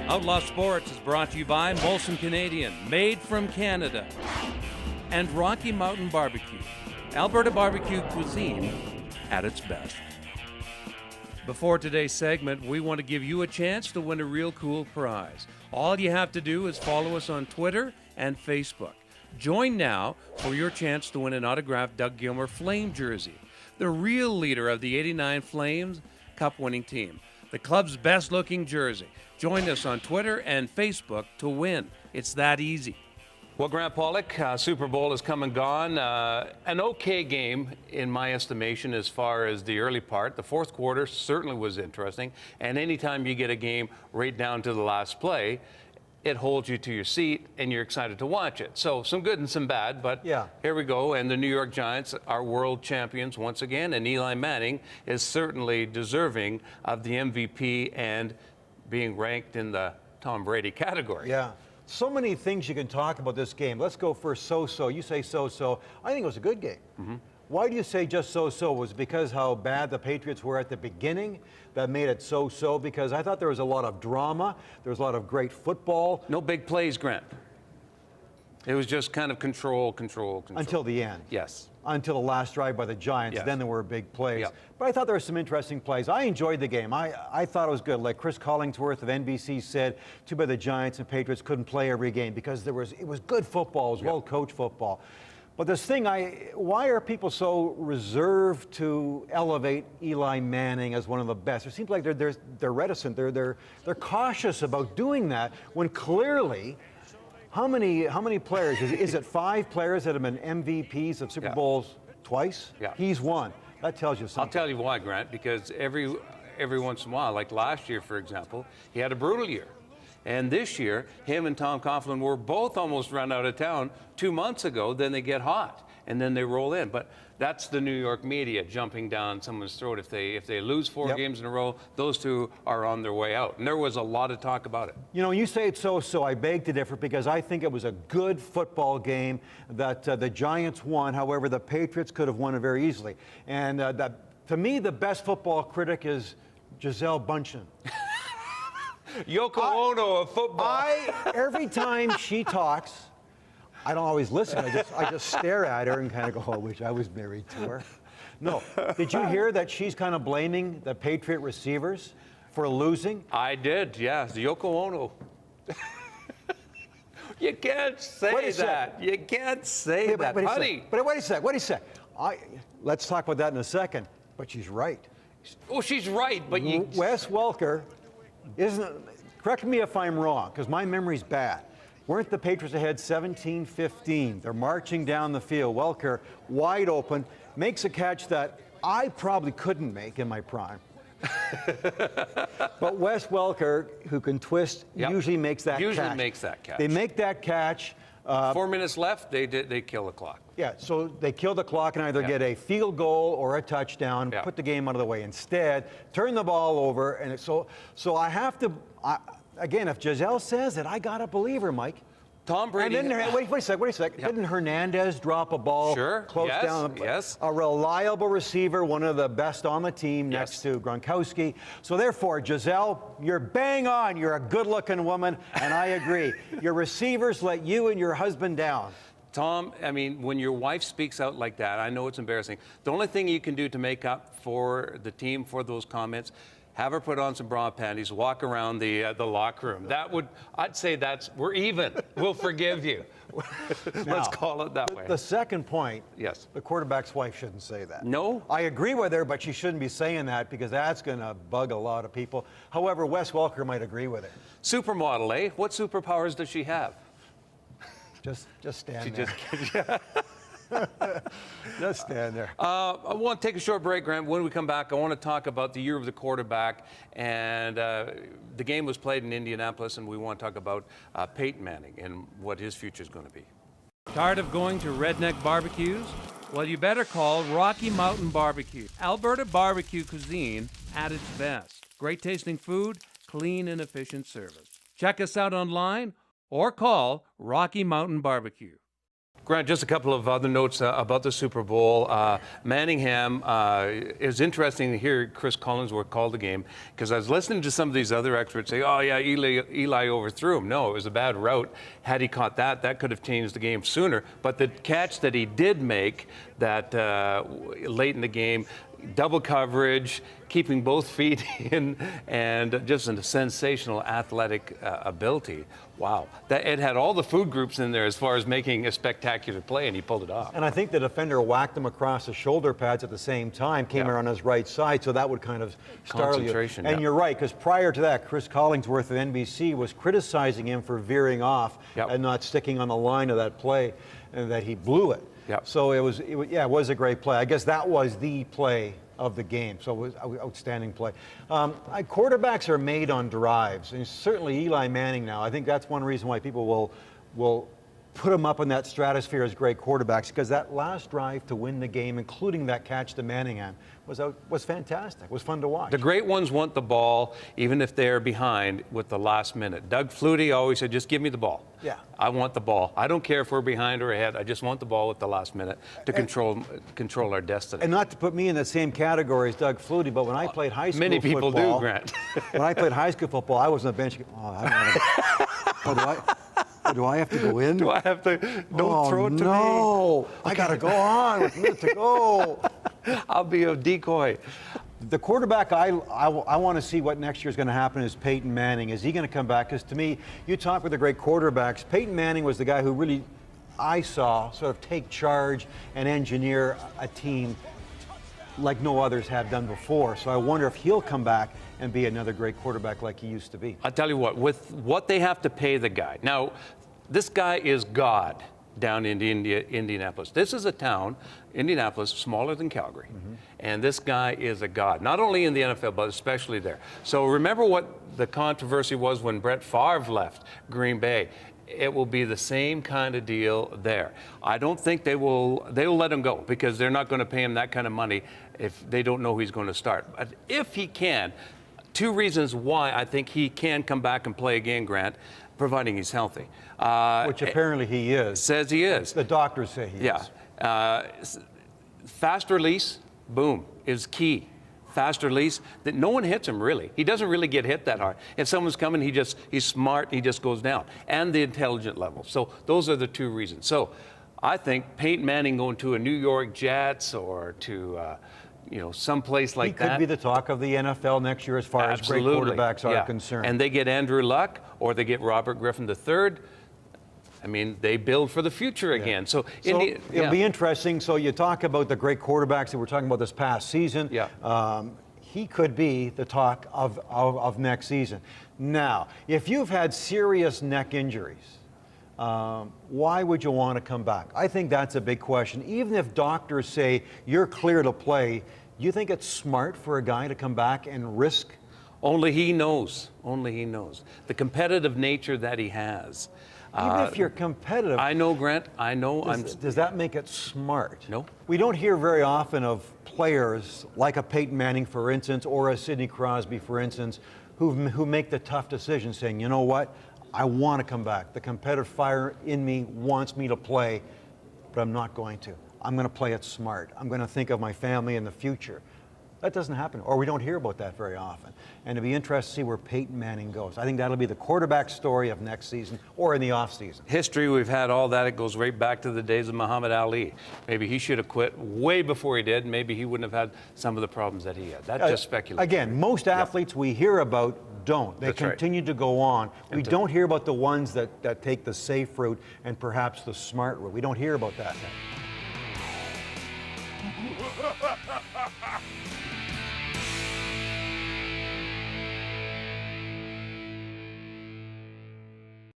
Outlaw Sports is brought to you by Molson Canadian, made from Canada, and Rocky Mountain Barbecue, Alberta barbecue cuisine at its best. Before today's segment, we want to give you a chance to win a real cool prize. All you have to do is follow us on Twitter and Facebook. Join now for your chance to win an autographed Doug Gilmer Flame jersey, the real leader of the '89 Flames Cup-winning team, the club's best-looking jersey. Join us on Twitter and Facebook to win. It's that easy. Well, Grant Pollock, Super Bowl has come and gone. An okay game, in my estimation, as far as the early part. The fourth quarter certainly was interesting. And anytime you get a game right down to the last play, it holds you to your seat and you're excited to watch it. So some good and some bad, but here we go. And the New York Giants are world champions once again. And Eli Manning is certainly deserving of the MVP and being ranked in the Tom Brady category. Yeah. So many things you can talk about this game. Let's go first so-so. You say so-so. I think it was a good game. Mm-hmm. Why do you say just so-so? Was it because how bad the Patriots were at the beginning that made it so-so? Because I thought there was a lot of drama. There was a lot of great football. No big plays, Grant. It was just kind of control. Until the end. Yes. Until the last drive by the Giants. Yes. Then there were big plays. Yep. But I thought there were some interesting plays. I enjoyed the game. I thought it was good. Like Chris Collingsworth of NBC said, too bad the Giants and Patriots couldn't play every game because it was good football. It was well-coached football. But this thing, why are people so reserved to elevate Eli Manning as one of the best? It seems like they're reticent. They're cautious about doing that when clearly, how many players? Is it 5 players that have been MVPs of Super Bowls twice? Yeah. He's one. That tells you something. I'll tell you why, Grant, because every once in a while, like last year, for example, he had a brutal year. And this year, him and Tom Coughlin were both almost run out of town 2 months ago. Then they get hot, and then they roll in. But that's the New York media jumping down someone's throat. If they lose 4 games in a row, those two are on their way out. And there was a lot of talk about it. You know, when you say it's so-so, I beg to differ because I think it was a good football game that the Giants won. However, the Patriots could have won it very easily. And to me, the best football critic is Gisele Bündchen. Yoko-ono of football. Every time she talks, I don't always listen. I just stare at her and kind of go, I wish I was married to her. No. Did you hear that she's kind of blaming the Patriot receivers for losing? I did, yes. Yoko-ono. You can't say that. You can't say that, honey. But wait a sec. Let's talk about that in a second. But she's right. Oh, she's right, but Wes Welker correct me if I'm wrong, because my memory's bad. Weren't the Patriots ahead 17-15? They're marching down the field. Welker, wide open, makes a catch that I probably couldn't make in my prime. But Wes Welker, who can twist, usually makes that catch. They make that catch. 4 minutes left, they kill the clock. Yeah, so they kill the clock and either get a field goal or a touchdown, put the game out of the way. Instead, turn the ball over, and so I have to, again, if Gisele says it, I gotta believe her, Mike. Tom Brady. And then, wait a sec. Didn't Hernandez drop a ball close down? Yes. A reliable receiver, one of the best on the team next to Gronkowski. So therefore, Gisele, you're bang on. You're a good-looking woman, and I agree. Your receivers let you and your husband down. Tom, I mean, when your wife speaks out like that, I know it's embarrassing. The only thing you can do to make up for the team for those comments, have her put on some bra and panties, walk around the locker room. I'd say we're even. We'll forgive you. Let's call it that way. The second point, the quarterback's wife shouldn't say that. No? I agree with her, but she shouldn't be saying that because that's going to bug a lot of people. However, Wes Welker might agree with it. Supermodel, eh? What superpowers does she have? Just stand there. Just stand there. I want to take a short break, Grant. When we come back, I want to talk about the year of the quarterback. And the game was played in Indianapolis, and we want to talk about Peyton Manning and what his future is going to be. Tired of going to redneck barbecues? Well, you better call Rocky Mountain Barbecue. Alberta barbecue cuisine at its best. Great tasting food, clean and efficient service. Check us out online or call Rocky Mountain Barbecue. Grant, just a couple of other notes about the Super Bowl. Manningham, it was interesting to hear Chris Collinsworth call the game, because I was listening to some of these other experts say, oh, yeah, Eli overthrew him. No, it was a bad route. Had he caught that, that could have changed the game sooner. But the catch that he did make that late in the game, double coverage, keeping both feet in, and just a sensational athletic ability. Wow. It had all the food groups in there as far as making a spectacular play, and he pulled it off. And I think the defender whacked him across the shoulder pads at the same time, came around his right side, so that would kind of startle you. And you're right, because prior to that, Chris Collinsworth of NBC was criticizing him for veering off and not sticking on the line of that play, and that he blew it. So it was a great play. I guess that was the play of the game. So it was an outstanding play. Quarterbacks are made on drives, and certainly Eli Manning now. I think that's one reason why people will put him up in that stratosphere as great quarterbacks, because that last drive to win the game, including that catch to Manningham, was fantastic. It was fun to watch. The great ones want the ball, even if they're behind with the last minute. Doug Flutie always said, just give me the ball. Yeah. I want the ball. I don't care if we're behind or ahead. I just want the ball at the last minute to control our destiny. And not to put me in the same category as Doug Flutie, but when I played high school many people football, do, Grant. When I played high school football, I was on the bench. Do I have to go in? Do I have to? Don't throw it to me. No, I got to go on with a minute to go. I'll be a decoy. The quarterback I want to see what next year is going to happen is Peyton Manning. Is he going to come back? Because to me, you talk with the great quarterbacks, Peyton Manning was the guy who really, I saw, sort of take charge and engineer a team like no others have done before. So I wonder if he'll come back and be another great quarterback like he used to be. I'll tell you what, with what they have to pay the guy. Now, this guy is God down in Indianapolis. This is a town, Indianapolis, smaller than Calgary. And this guy is a god, not only in the NFL, but especially there. So remember what the controversy was when Brett Favre left Green Bay. It will be the same kind of deal there. I don't think they will let him go, because they're not going to pay him that kind of money if they don't know he's going to start. But if he can, two reasons why I think he can come back and play again, Grant, providing he's healthy. Which apparently he is. Says he is. The doctors say he is. Fast release, boom, is key. Fast release, that no one hits him really. He doesn't really get hit that hard. If someone's coming, he's smart, he just goes down. And the intelligent level. So those are the two reasons. So I think Peyton Manning going to a New York Jets or to someplace like that. He could be the talk of the NFL next year as far as great quarterbacks are concerned. And they get Andrew Luck or they get Robert Griffin III. I mean, they build for the future again. So it'll be interesting. So you talk about the great quarterbacks that we're talking about this past season. He could be the talk of next season. Now, if you've had serious neck injuries, why would you want to come back? I think that's a big question. Even if doctors say you're clear to play, you think it's smart for a guy to come back and risk? Only he knows. Only he knows. The competitive nature that he has. Even if you're competitive. I know, Grant. I know. Does that make it smart? No. We don't hear very often of players like a Peyton Manning, for instance, or a Sidney Crosby, for instance, who make the tough decision saying, you know what, I want to come back. The competitive fire in me wants me to play, but I'm not going to. I'm going to play it smart. I'm going to think of my family in the future. That doesn't happen, or we don't hear about that very often. And it'll be interesting to see where Peyton Manning goes. I think that'll be the quarterback story of next season or in the offseason. History, we've had all that. It goes right back to the days of Muhammad Ali. Maybe he should have quit way before he did. Maybe he wouldn't have had some of the problems that he had. That's just speculation. Again, most athletes we hear about don't. They continue to go on. We don't hear about the ones that take the safe route and perhaps the smart route. We don't hear about that.